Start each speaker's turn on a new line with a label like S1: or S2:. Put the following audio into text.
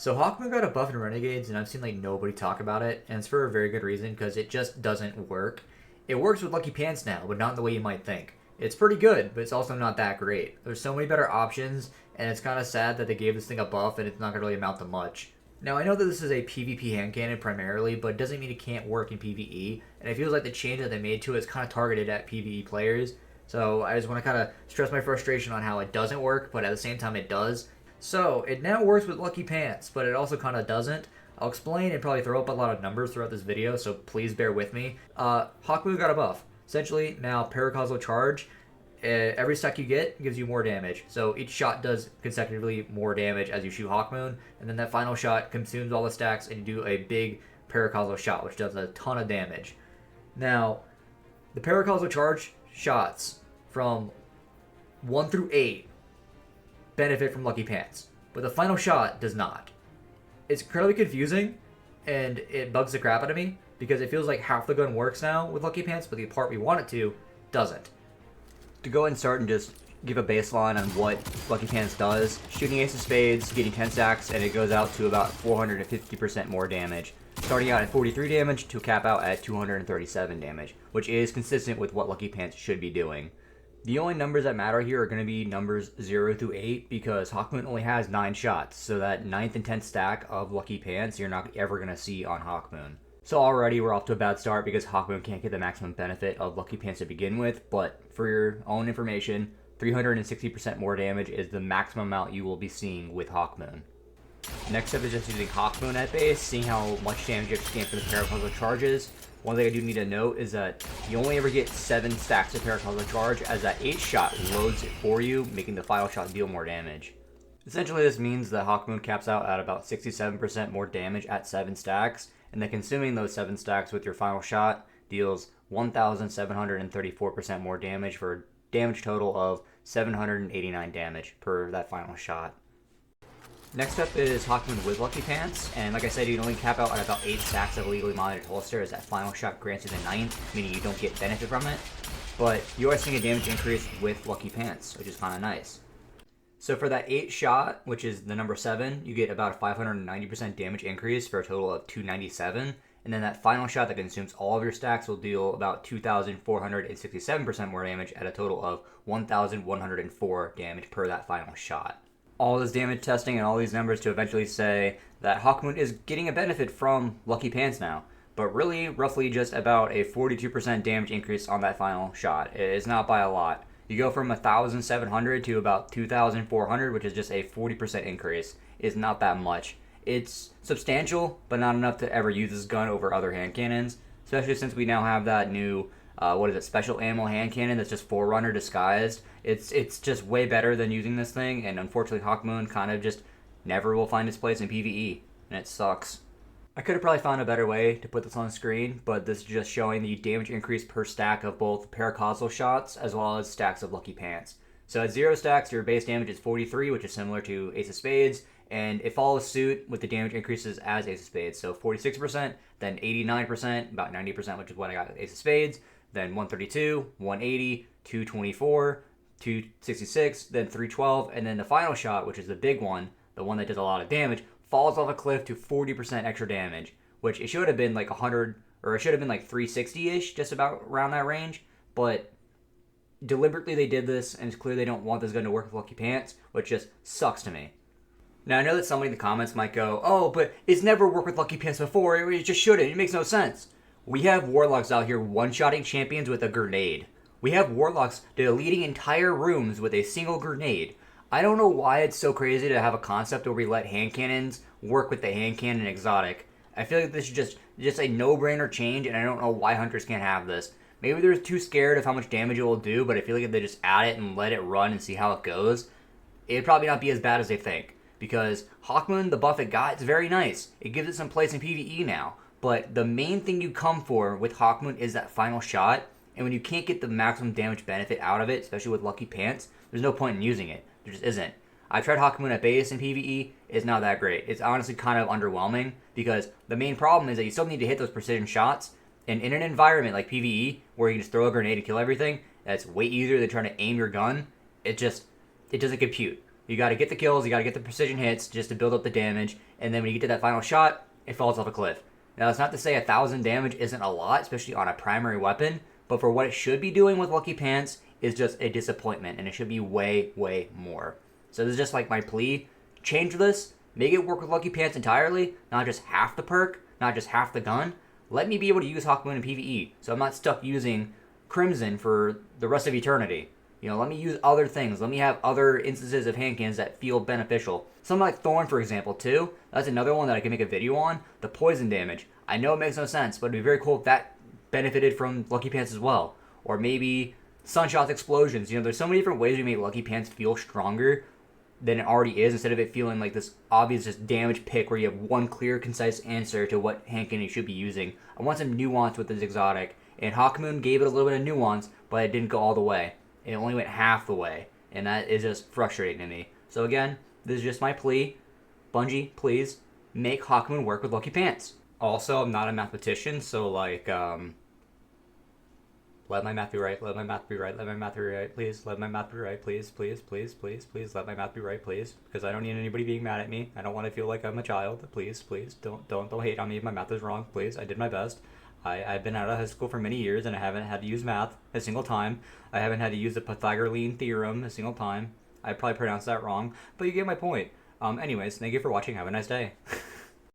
S1: So Hawkmoon got a buff in Renegades, and I've seen like nobody talk about it, and it's for a very good reason because it just doesn't work. It works with Lucky Pants now, but not in the way you might think. It's pretty good, but it's also not that great. There's so many better options, and it's kind of sad that they gave this thing a buff and it's not going to really amount to much. Now, I know that this is a PvP hand cannon primarily, but it doesn't mean it can't work in PvE, and it feels like the change that they made to it is kind of targeted at PvE players. So I just want to kind of stress my frustration on how it doesn't work, but at the same time it does. So it now works with Lucky Pants, but it also kind of doesn't. I'll explain and probably throw up a lot of numbers throughout this video, so please bear with me. Hawkmoon got a buff. Essentially, now Paracausal charge. Every stack you get gives you more damage. So each shot does consecutively more damage as you shoot Hawkmoon, and then that final shot consumes all the stacks and you do a big Paracausal shot, which does a ton of damage. Now, the Paracausal charge shots from 1 through 8 benefit from Lucky Pants, but the final shot does not. It's incredibly confusing, and it bugs the crap out of me, because it feels like half the gun works now with Lucky Pants, but the part we want it to doesn't. To go ahead and start and just give a baseline on what Lucky Pants does, shooting Ace of Spades, getting 10 stacks, and it goes out to about 450% more damage. Starting out at 43 damage to cap out at 237 damage, which is consistent with what Lucky Pants should be doing. The only numbers that matter here are going to be numbers 0 through 8 because Hawkmoon only has 9 shots, so that 9th and 10th stack of Lucky Pants you're not ever going to see on Hawkmoon. So already we're off to a bad start because Hawkmoon can't get the maximum benefit of Lucky Pants to begin with, but for your own information, 360% more damage is the maximum amount you will be seeing with Hawkmoon. Next up is just using Hawkmoon at base, seeing how much damage you have to gain for the Paracausal charges. One thing I do need to note is that you only ever get 7 stacks of Paracausal charge, as that 8th shot loads it for you, making the final shot deal more damage. Essentially, this means that Hawkmoon caps out at about 67% more damage at 7 stacks, and then consuming those 7 stacks with your final shot deals 1,734% more damage for a damage total of 789 damage per that final shot. Next up is Hawkmoon with Lucky Pants, and like I said, you can only cap out at about 8 stacks of legally modded holster, as that final shot grants you the 9th, meaning you don't get benefit from it, but you are seeing a damage increase with Lucky Pants, which is kind of nice. So for that 8th shot, which is the number 7, you get about a 590% damage increase for a total of 297, and then that final shot that consumes all of your stacks will deal about 2,467% more damage at a total of 1,104 damage per that final shot. All this damage testing and all these numbers to eventually say that Hawkmoon is getting a benefit from Lucky Pants now, but really roughly just about a 42% damage increase on that final shot. It is not by a lot. You go from 1,700 to about 2,400, which is just a 40% increase. It's not that much. It's substantial, but not enough to ever use this gun over other hand cannons, especially since we now have that new special ammo hand cannon that's just Forerunner disguised. It's just way better than using this thing, and unfortunately Hawkmoon kind of just never will find its place in PvE, and it sucks. I could have probably found a better way to put this on the screen, but this is just showing the damage increase per stack of both Paracausal shots as well as stacks of Lucky Pants. So at 0 stacks, your base damage is 43, which is similar to Ace of Spades, and it follows suit with the damage increases as Ace of Spades. So 46%, then 89%, about 90%, which is what I got with Ace of Spades, then 132, 180, 224, 266, then 312, and then the final shot, which is the big one, the one that does a lot of damage, falls off a cliff to 40% extra damage, which it should have been like 100, or it should have been like 360-ish, just about around that range, but deliberately they did this, and it's clear they don't want this gun to work with Lucky Pants, which just sucks to me. Now, I know that somebody in the comments might go, oh, but it's never worked with Lucky Pants before, it just shouldn't, it makes no sense. We have Warlocks out here one-shotting champions with a grenade. We have Warlocks deleting entire rooms with a single grenade. I don't know why it's so crazy to have a concept where we let hand cannons work with the hand cannon exotic. I feel like this is just a no-brainer change, and I don't know why hunters can't have this. Maybe they're too scared of how much damage it will do, but I feel like if they just add it and let it run and see how it goes, it'd probably not be as bad as they think. Because Hawkmoon, the buff it got, it's very nice. It gives it some place in PvE now. But the main thing you come for with Hawkmoon is that final shot, and when you can't get the maximum damage benefit out of it, especially with Lucky Pants, there's no point in using it. There just isn't. I tried Hawkmoon at base in PvE, it's not that great. It's honestly kind of underwhelming, because the main problem is that you still need to hit those precision shots, and in an environment like PvE, where you can just throw a grenade and kill everything, that's way easier than trying to aim your gun, it doesn't compute. You got to get the kills, you got to get the precision hits just to build up the damage, and then when you get to that final shot, it falls off a cliff. Now, it's not to say 1,000 damage isn't a lot, especially on a primary weapon, but for what it should be doing with Lucky Pants is just a disappointment, and it should be way, way more. So this is just like my plea. Change this, make it work with Lucky Pants entirely, not just half the perk, not just half the gun. Let me be able to use Hawkmoon in PvE, so I'm not stuck using Crimson for the rest of eternity. You know, let me use other things. Let me have other instances of hand cannons that feel beneficial. Something like Thorn, for example, too. That's another one that I can make a video on. The poison damage. I know it makes no sense, but it'd be very cool if that benefited from Lucky Pants as well. Or maybe Sunshot's explosions. You know, there's so many different ways we make Lucky Pants feel stronger than it already is, instead of it feeling like this obvious just damage pick where you have one clear, concise answer to what hand cannon you should be using. I want some nuance with this exotic, and Hawkmoon gave it a little bit of nuance, but it didn't go all the way. It only went half the way, and that is just frustrating to me. So again, this is just my plea. Bungie, please make Hawkmoon work with Lucky Pants. Also, I'm not a mathematician, so like, let my math be right, let my math be right, let my math be right, please, let my math be right, please, please, please, please, please, let my math be right, please, because I don't need anybody being mad at me. I don't want to feel like I'm a child. Please, please, don't hate on me if my math is wrong, please. I did my best. I've been out of high school for many years, and I haven't had to use math a single time. I haven't had to use the Pythagorean theorem a single time. I probably pronounced that wrong, but you get my point. Anyways, thank you for watching. Have a nice day.